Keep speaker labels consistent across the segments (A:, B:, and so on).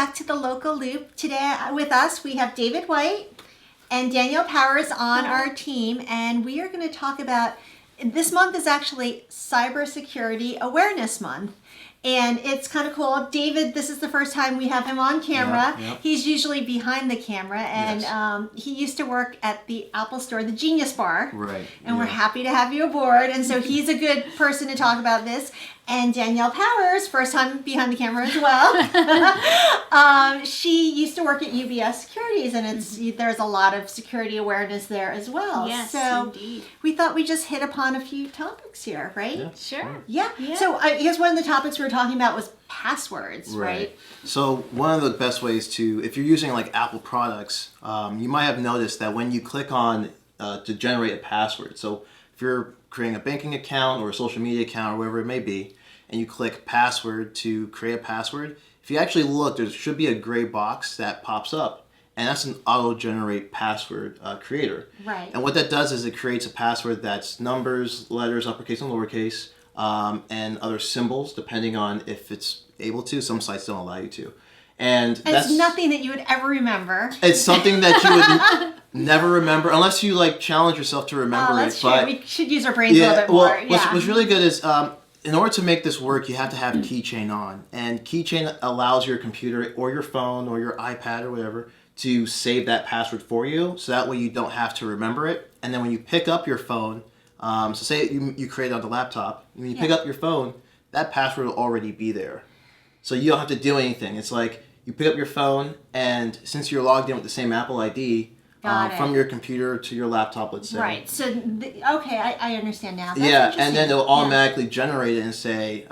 A: back to the Local Loop. Today with us, we have David White and Danielle Powers on our team, and we are going to talk about, this month is actually Cybersecurity Awareness Month. And it's kind of cool. David, this is the first time we have him on camera.
B: Yep.
A: He's usually behind the camera, and he used to work at the Apple Store, the Genius Bar.
B: Right.
A: And we're happy to have you aboard. And so he's a good person to talk about this. And Danielle Powers, first time behind the camera as well. She used to work at UBS Securities, and there's a lot of security awareness there as well.
C: Yes,
A: so
C: indeed.
A: we thought we'd just hit upon a few topics here, right?
B: Yeah.
C: Sure.
A: Yeah. So I guess one of the topics we were talking about was passwords, right?
B: So one of the best ways to, if you're using like Apple products, you might have noticed that when you click on to generate a password, so if you're creating a banking account or a social media account or whatever it may be, and you click password to create a password, if you actually look, there should be a gray box that pops up, and that's an auto-generate password creator.
A: Right.
B: And what that does is it creates a password that's numbers, letters, uppercase and lowercase, and other symbols, depending on if it's able to. Some sites don't allow you to. And that's
A: nothing that you would ever remember.
B: It's something that you would never remember, unless you like challenge yourself to remember
A: that's
B: it.
A: True.
B: But
A: we should use our brains a little bit more.
B: What's really good is, in order to make this work, you have to have Keychain on. And Keychain allows your computer or your phone or your iPad or whatever to save that password for you, so that way you don't have to remember it. And then when you pick up your phone, so say you create it on the laptop, when you pick up your phone, that password will already be there. So you don't have to do anything. It's like you pick up your phone, and since you're logged in with the same Apple ID, from your computer to your laptop, let's say.
A: Right. So, I understand now. That's
B: and then it'll automatically generate it and say,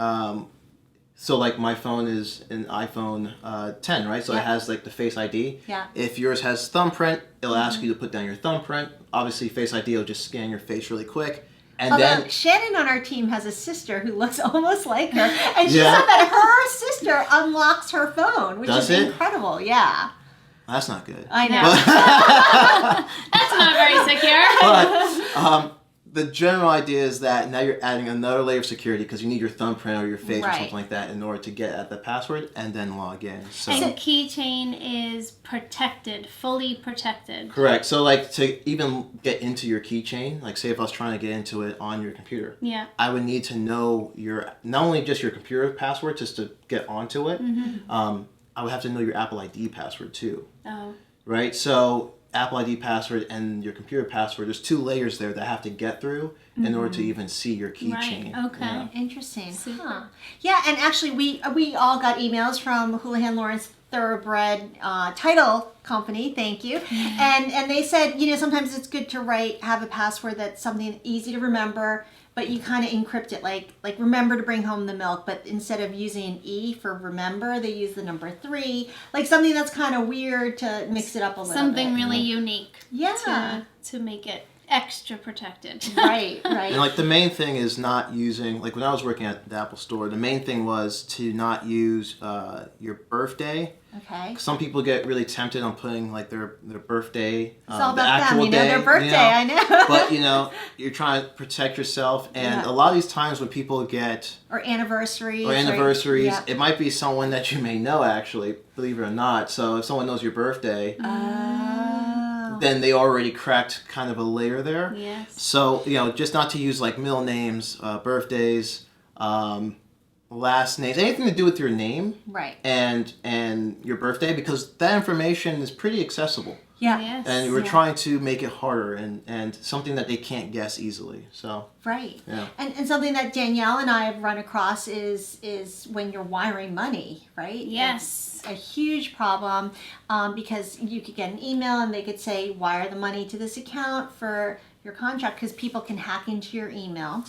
B: so like my phone is an iPhone 10, right? So it has like the Face ID.
A: Yeah.
B: If yours has thumbprint, it'll ask you to put down your thumbprint. Obviously, Face ID will just scan your face really quick. And then
A: Shannon on our team has a sister who looks almost like her, and she said that her sister unlocks her phone, which is incredible. Yeah.
B: That's not good.
A: I know.
C: That's not very secure.
B: But the general idea is that now you're adding another layer of security because you need your thumbprint or your face or something like that in order to get at the password and then log in. So,
C: and Keychain is protected, fully protected.
B: Correct. So like to even get into your Keychain, like say if I was trying to get into it on your computer, I would need to know your, not only just your computer password just to get onto it, I would have to know your Apple ID password too.
C: Oh.
B: Right? So Apple ID password and your computer password, there's two layers there that have to get through in order to even see your keychain.
C: Right. Okay.
B: Yeah.
A: Interesting.
C: Super.
A: Huh. Yeah, and actually we all got emails from Houlihan Lawrence Thoroughbred Title Company, thank you. And they said, sometimes it's good to have a password that's something easy to remember, but you kind of encrypt it, like remember to bring home the milk, but instead of using E for remember, they use the number 3, like something that's kind of weird to mix it up a little bit.
C: Something really unique.
A: Yeah.
C: To make it extra protected.
A: Right.
B: And like the main thing is not using, like when I was working at the Apple Store, the main thing was to not use your birthday.
A: Okay.
B: Some people get really tempted on putting like their birthday,
A: It's all
B: the
A: about
B: actual
A: them,
B: day,
A: their birthday, I know.
B: But you're trying to protect yourself, and a lot of these times when people get
A: or anniversaries,
B: right? It might be someone that you may know actually, believe it or not. So if someone knows your birthday, then they already cracked kind of a layer there.
C: Yes.
B: So just not to use like middle names, birthdays, last names, anything to do with your name,
A: right,
B: and your birthday, because that information is pretty accessible.
A: Yeah.
C: Yes.
B: And we're trying to make it harder and something that they can't guess easily. So
A: right.
B: Yeah.
A: And something that Danielle and I have run across is when you're wiring money, right?
C: Yes.
A: It's a huge problem because you could get an email and they could say wire the money to this account for your contract, because people can hack into your email.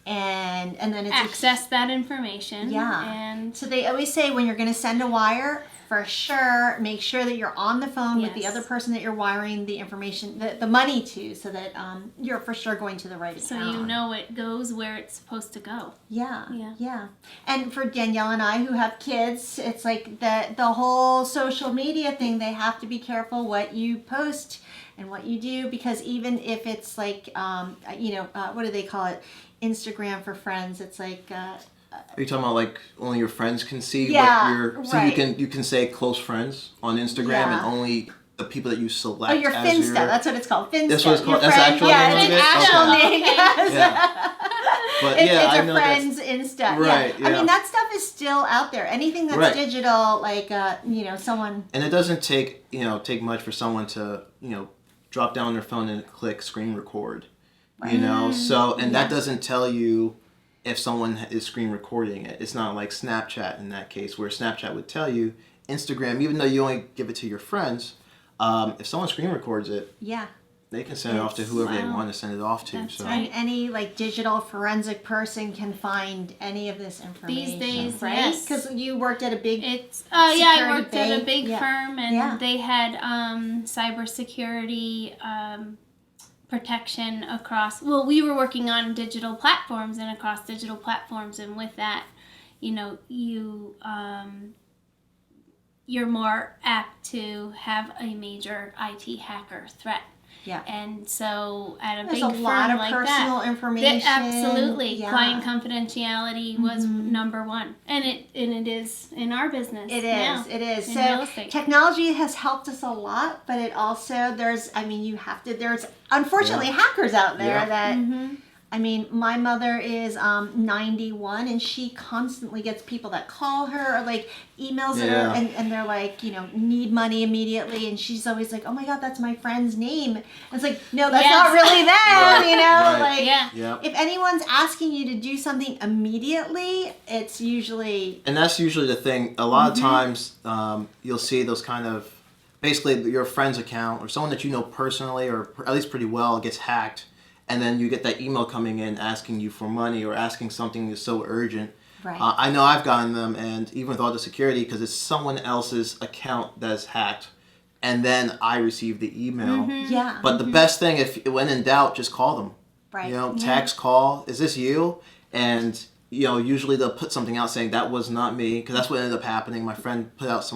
A: And then it's
C: access that information.
A: Yeah.
C: And
A: so they always say when you're going to send a wire, for sure, make sure that you're on the phone with the other person that you're wiring the information, the money to, so that you're for sure going to the right account.
C: So you know it goes where it's supposed to go.
A: Yeah. And for Danielle and I who have kids, it's like the whole social media thing, they have to be careful what you post and what you do, because even if it's like, what do they call it? Instagram for friends. It's like
B: Are you talking about like only your friends can see
A: Yeah,
B: what you're? So
A: right.
B: you can say close friends on Instagram
A: Yeah.
B: and only the people that you select.
A: Oh, your
B: as
A: Finsta.
B: your,
A: That's what it's called. Finsta.
B: That's what it's called?
A: Your
B: That's the
A: friend-
B: actual
A: yeah,
B: name
A: it's
B: of
A: an
B: it?
A: actual
B: Okay.
A: name. Yes.
B: Yeah. But
A: It's
B: yeah, I
A: a
B: know
A: friend's
B: that's
A: Insta.
B: right.
A: Yeah. I mean, that stuff is still out there. Anything that's
B: Right.
A: digital, like someone.
B: and it doesn't take much for someone to drop down their phone and click screen record. So and that doesn't tell you if someone is screen recording it. It's not like Snapchat in that case, where Snapchat would tell you. Instagram, even though you only give it to your friends, if someone screen records it,
A: Yeah.
B: they can send it off to whoever they
C: Wow.
B: want to send it off to.
C: That's
B: so
C: right.
A: And any like digital forensic person can find any of this information.
C: These days,
A: right?
C: yes.
A: Because you worked at a big.
C: It's I
A: security
C: worked at a
A: bank.
C: big
A: Yeah.
C: firm, and
A: Yeah.
C: they had cybersecurity protection across. Well, we were working on digital platforms and across digital platforms, and with that, you're more apt to have a major IT hacker threat.
A: Yeah.
C: And so at a
A: There's
C: big
A: a
C: firm
A: lot of
C: like
A: personal
C: that,
A: information.
C: absolutely,
A: Yeah.
C: client confidentiality was number one, and it is in our business.
A: It
C: now,
A: is. It is.
C: in
A: So
C: real estate.
A: technology has helped us a lot, but it also there's unfortunately hackers out there
B: Yeah.
A: that.
C: Mm-hmm.
A: I mean, my mother is 91, and she constantly gets people that call her or like emails her,
B: Yeah.
A: and they're like, need money immediately, and she's always like, oh my God, that's my friend's name. And it's like, no, that's
C: Yes.
A: not really them,
B: Right.
A: like.
C: Yeah.
B: Yeah.
A: If anyone's asking you to do something immediately, it's usually
B: And that's usually the thing. A lot of times, you'll see those kind of, basically your friend's account or someone that you know personally or at least pretty well gets hacked, and then you get that email coming in asking you for money or asking something that's so urgent.
A: right.
B: I know I've gotten them, and even with all the security, because it's someone else's account that's hacked, and then I receive the email.
A: Yeah.
B: But the best thing, if when in doubt, just call them.
A: Right.
B: Text, call. Is this you? And usually they'll put something out saying that was not me, because that's what ended up happening. My friend put out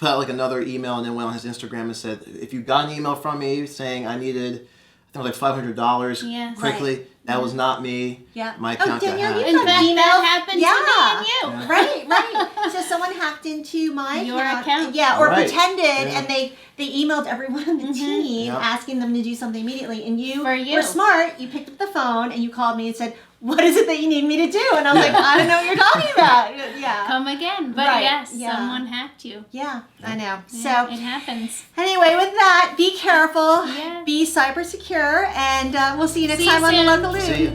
B: like another email, and then went on his Instagram and said, if you got an email from me saying I needed, I think it was like $500
C: Yes.
B: quickly, that was not me.
A: Yeah.
B: My account got
A: Danielle,
B: hacked.
A: you
C: In
A: got
C: fact,
A: email.
C: that happened
A: Yeah.
C: to me and you.
A: Right. So someone hacked into my
C: Your account.
A: Yeah, or
B: Right.
A: pretended,
B: Yeah.
A: and they emailed everyone on the team
B: Yeah.
A: asking them to do something immediately. And you
C: For you.
A: were smart. You picked up the phone and you called me and said, "What is it that you need me to do?" And I was
B: Yeah.
A: like, "I don't know what you're talking about." Yeah.
C: Come again. But
A: Right,
C: yes,
A: yeah.
C: someone hacked you.
A: Yeah, I know.
C: Yeah,
A: So
C: it happens.
A: anyway, with that, be careful,
C: Yes.
A: be cyber secure, and we'll see you next
C: See you
A: time on the
C: soon.
A: Local Loop.
B: See ya.